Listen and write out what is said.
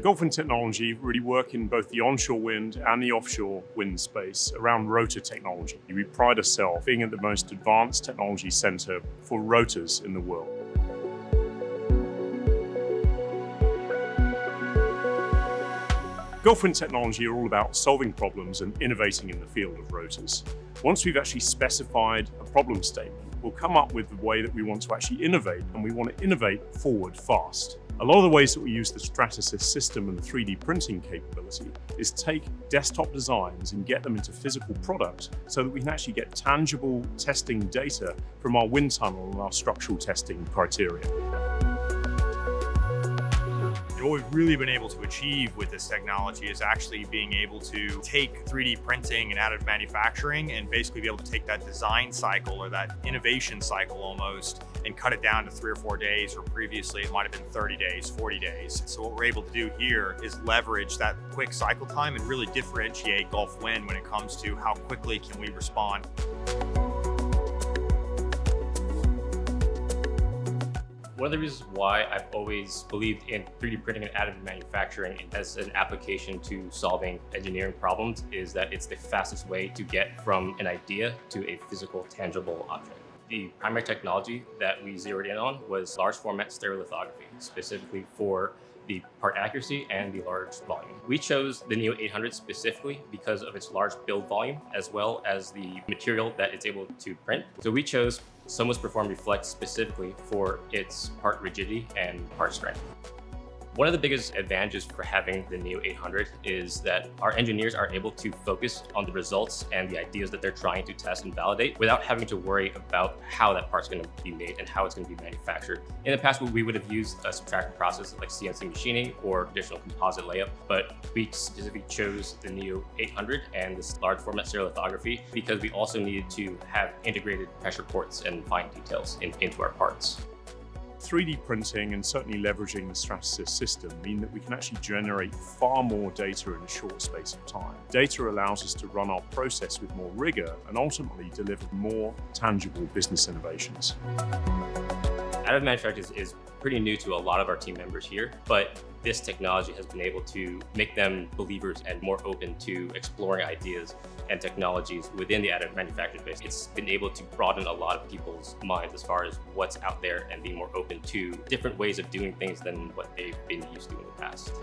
Gulfin Technology really work in both the onshore wind and the offshore wind space around rotor technology. We pride ourselves being at the most advanced technology center for rotors in the world. Gulfin Technology are all about solving problems and innovating in the field of rotors. Once we've actually specified a problem statement, we'll come up with the way that we want to actually innovate, and we want to innovate forward fast. A lot of the ways that we use the Stratasys system and the 3D printing capability is take desktop designs and get them into physical product so that we can actually get tangible testing data from our wind tunnel and our structural testing criteria. What we've really been able to achieve with this technology is actually being able to take 3D printing and additive manufacturing and basically be able to take that design cycle or that innovation cycle almost and cut it down to 3 or 4 days, or previously it might have been 30 days, 40 days. So what we're able to do here is leverage that quick cycle time and really differentiate Gulf Wind when it comes to how quickly can we respond. One of the reasons why I've always believed in 3D printing and additive manufacturing as an application to solving engineering problems is that it's the fastest way to get from an idea to a physical, tangible object. The primary technology that we zeroed in on was large format stereolithography, specifically for the part accuracy and the large volume. We chose the Neo 800 specifically because of its large build volume, as well as the material that it's able to print. So we chose Soma's Perform Reflect specifically for its part rigidity and part strength. One of the biggest advantages for having the Neo 800 is that our engineers are able to focus on the results and the ideas that they're trying to test and validate without having to worry about how that part's going to be made and how it's going to be manufactured. In the past, we would have used a subtraction process like CNC machining or traditional composite layup, but we specifically chose the Neo 800 and this large format stereolithography because we also needed to have integrated pressure ports and fine details into our parts. 3D printing and certainly leveraging the Stratasys system mean that we can actually generate far more data in a short space of time. Data allows us to run our process with more rigor and ultimately deliver more tangible business innovations. Additive manufacturing is pretty new to a lot of our team members here, but this technology has been able to make them believers and more open to exploring ideas and technologies within the additive manufacturing space. It's been able to broaden a lot of people's minds as far as what's out there and being more open to different ways of doing things than what they've been used to in the past.